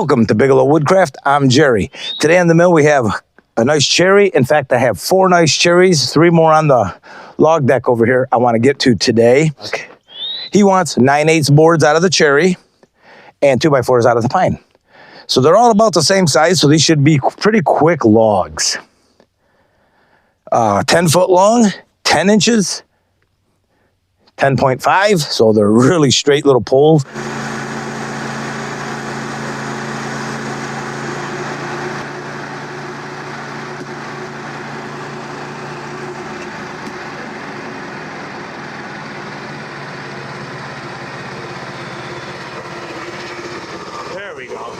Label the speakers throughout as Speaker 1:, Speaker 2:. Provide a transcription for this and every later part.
Speaker 1: Welcome to Bigelow Woodcraft. I'm Jerry. Today on the mill we have a nice cherry. In fact, I have 4 nice cherries, 3 more on the log deck over here I want to get to today. Okay. He wants 9/8 boards out of the cherry and 2x4s out of the pine. So they're all about the same size, so these should be pretty quick logs. 10 foot long, 10 inches, 10.5, so they're really straight little poles. There we go.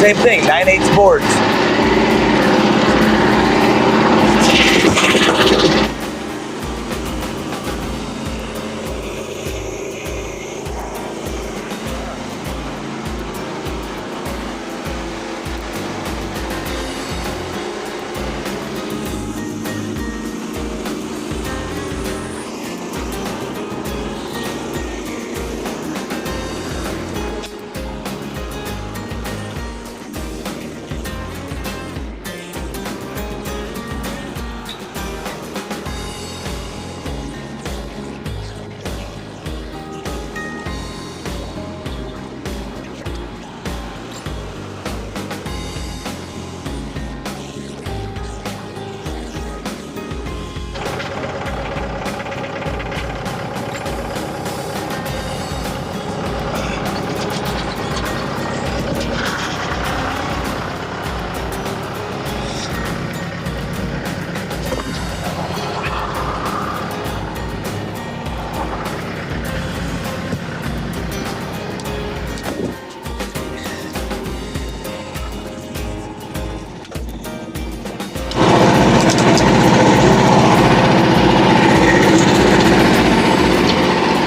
Speaker 1: Same thing, 9/8 boards.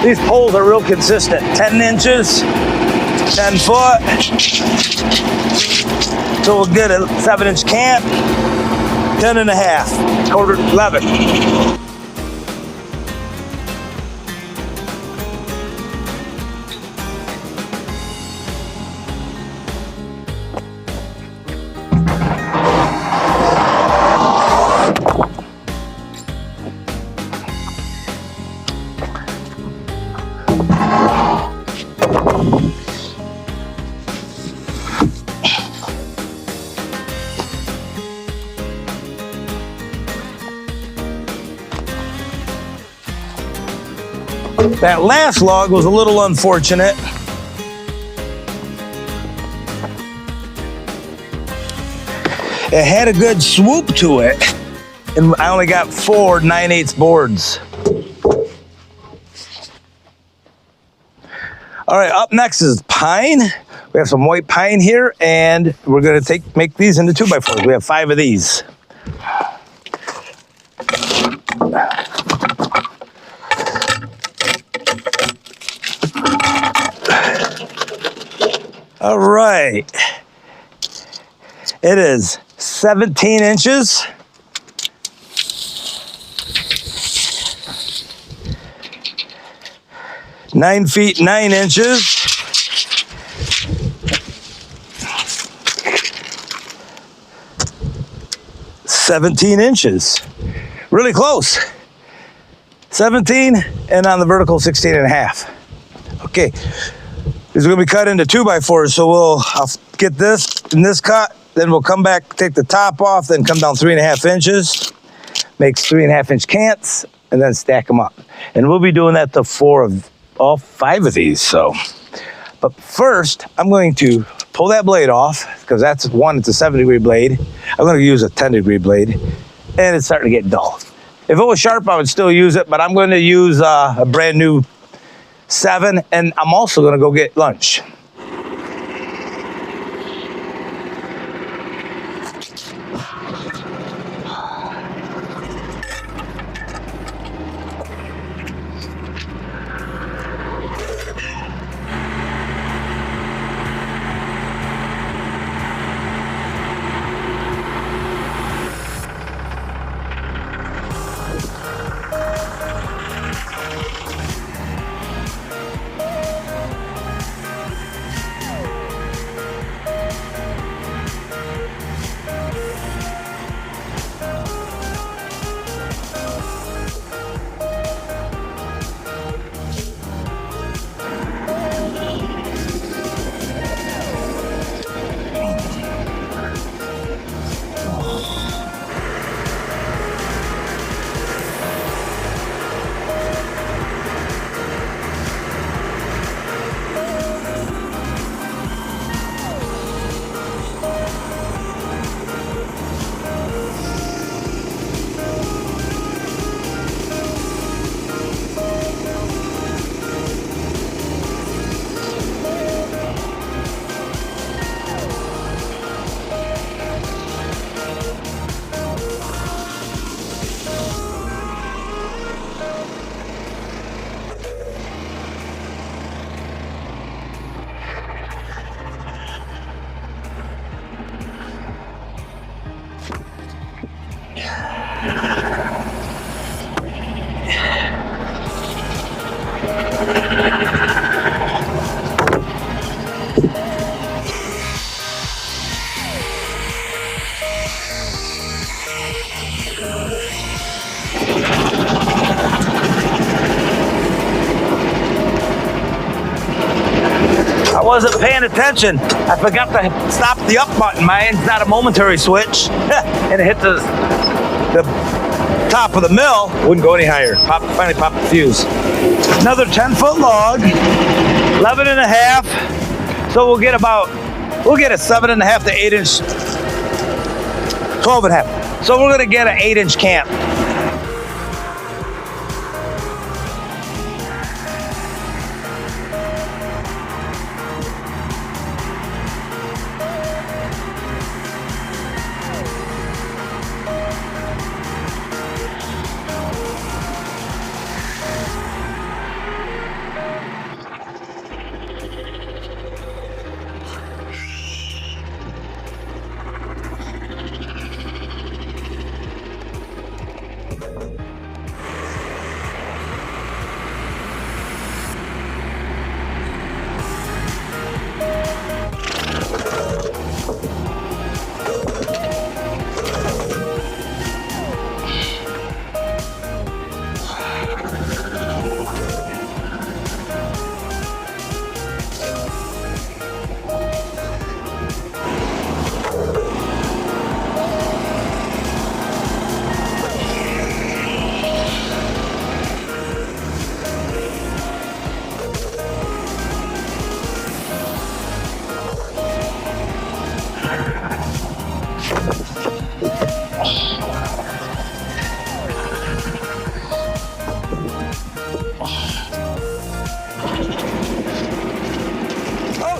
Speaker 1: These poles are real consistent. 10 inches, 10 foot. So we'll get a 7-inch camp, 10 and a half, quarter 11. That last log was a little unfortunate. It had a good swoop to it, and I only got 4 9/8 boards. All right, up next is pine. We have some white pine here, and we're gonna make these into 2x4s. We have 5 of these. All right, it is 17 inches. Nine feet 9 inches. 17 inches. Really close. 17, and on the vertical 16 and a half. Okay, these are gonna be cut into 2x4s, so I'll get this and this cut, then we'll come back, take the top off, then come down 3.5 inches, makes 3.5 inch cants, and then stack them up. And we'll be doing that to all 5 of these, so. But first, I'm going to pull that blade off, because it's a 7-degree blade. I'm gonna use a 10-degree blade, and it's starting to get dull. If it was sharp, I would still use it, but I'm going to use a brand new 7, and I'm also going to go get lunch. I wasn't paying attention. I forgot to stop the up button. Mine's not a momentary switch. And it hit the top of the mill. Wouldn't go any higher. Finally popped the fuse. Another 10-foot log, 11 and a half. So we'll get a 7.5 to 8 inch, 12 and a half. So we're gonna get an 8-inch camp.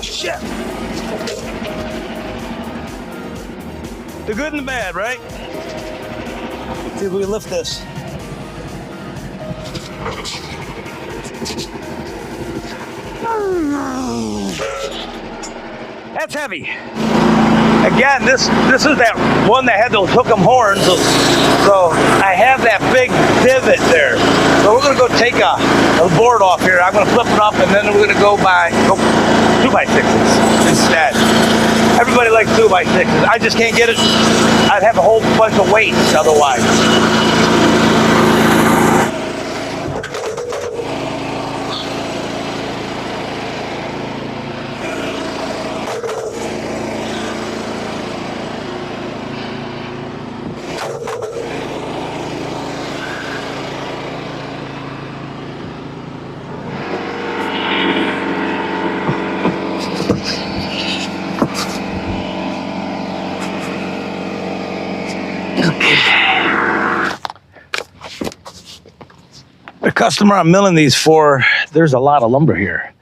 Speaker 1: Shit. The good and the bad, right? Let's see if we can lift this. That's heavy. Again, this is that one that had those hook'em horns. So I have that big divot there. So we're gonna go take a board off here. I'm gonna flip it up, and then we're gonna go 2x6s instead. Everybody likes 2x6s. I just can't get it. I'd have a whole bunch of weights otherwise. customer I'm milling these for, there's a lot of lumber here.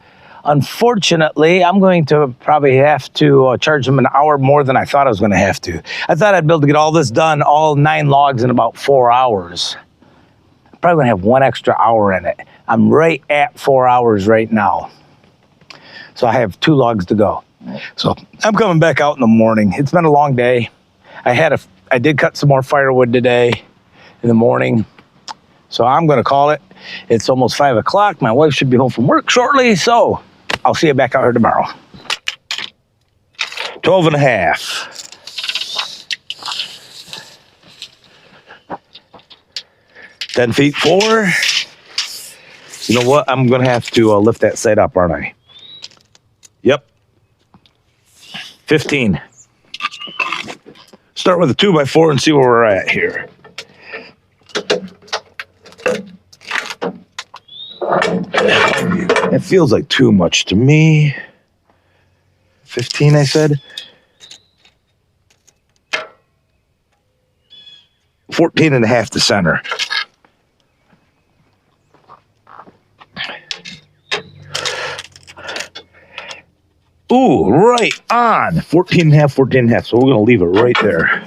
Speaker 1: Unfortunately, I'm going to probably have to charge them an hour more than I thought I was going to have to. I thought I'd be able to get all this done, all 9 logs in about 4 hours. I'm probably going to have 1 extra hour in it. I'm right at 4 hours right now. So I have 2 logs to go. So I'm coming back out in the morning. It's been a long day. I did cut some more firewood today in the morning. So I'm going to call it. It's almost 5 o'clock. My wife should be home from work shortly. So I'll see you back out here tomorrow. 12 and a half. Ten feet 4. You know what? I'm going to have to lift that side up, aren't I? Yep. 15. Start with a 2x4 and see where we're at here. It feels like too much to me. 15, I said. 14 and a half to center. Ooh, right on. 14 and a half, 14 and a half. So we're going to leave it right there.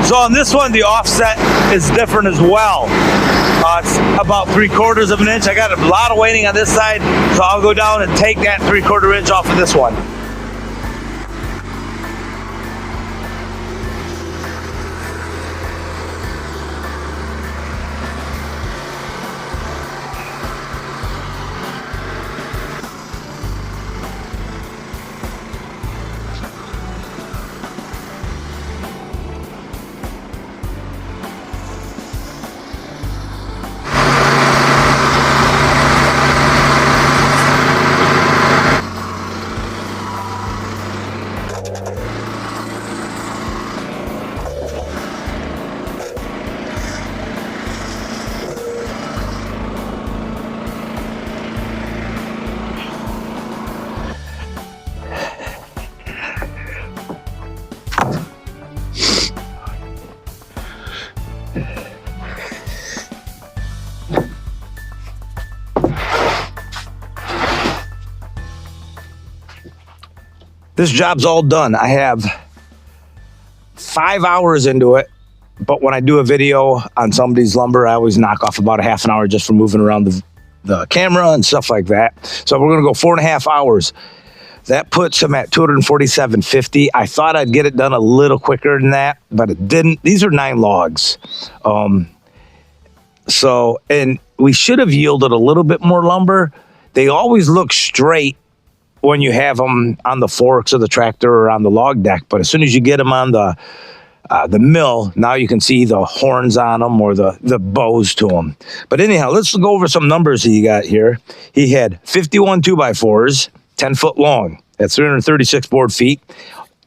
Speaker 1: So on this one, the offset is different as well. It's about 3/4 of an inch. I got a lot of weighting on this side, so I'll go down and take that 3/4 inch off of this one. This job's all done. I have 5 hours into it, but when I do a video on somebody's lumber, I always knock off about a half an hour just for moving around the camera and stuff like that. So we're gonna go 4.5 hours. That puts him at 247.50. I thought I'd get it done a little quicker than that, but it didn't. These are 9 logs. And we should have yielded a little bit more lumber. They always look straight when you have them on the forks of the tractor or on the log deck, but as soon as you get them on the mill, now you can see the horns on them or the bows to them. But anyhow, let's go over some numbers he got here. He had 51 2x4s, 10 foot long. That's 336 board feet.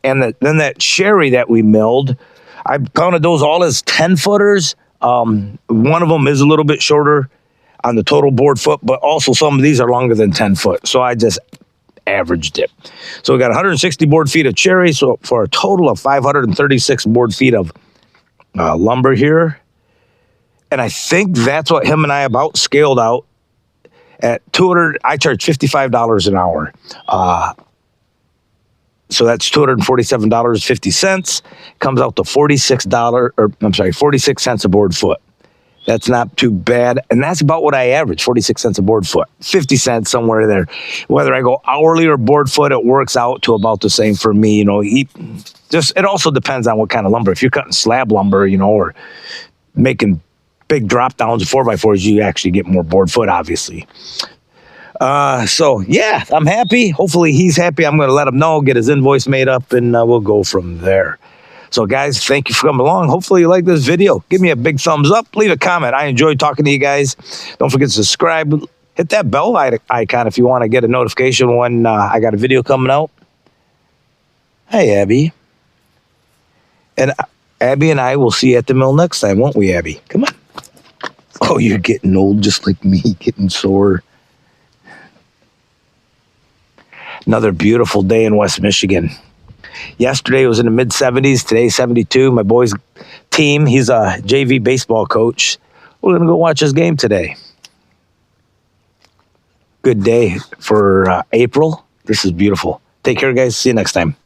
Speaker 1: And then that cherry that we milled, I counted those all as 10-footers. One of them is a little bit shorter on the total board foot, but also some of these are longer than 10 foot. So I just averaged it. So we got 160 board feet of cherry, so for a total of 536 board feet of lumber here. And I think that's what him and I about scaled out at 200. I charge $55 an hour. So that's $247.50. Comes out to $46 cents a board foot. That's not too bad. And that's about what I average, 46 cents a board foot, 50 cents somewhere there. Whether I go hourly or board foot, it works out to about the same for me. You know, it also depends on what kind of lumber. If you're cutting slab lumber, you know, or making big drop downs of 4x4s, you actually get more board foot, obviously. So yeah, I'm happy. Hopefully he's happy. I'm going to let him know, get his invoice made up, and we'll go from there. So guys, thank you for coming along. Hopefully you like this video. Give me a big thumbs up. Leave a comment. I enjoyed talking to you guys. Don't forget to subscribe. Hit that bell icon if you want to get a notification when I got a video coming out. Hey, Abby. And Abby and I will see you at the mill next time, won't we, Abby? Come on. Oh, you're getting old just like me, getting sore. Another beautiful day in West Michigan. Yesterday it was in the mid-70s. Today 72. My boy's team, he's a JV baseball coach. We're going to go watch his game today. Good day for April. This is beautiful. Take care, guys. See you next time.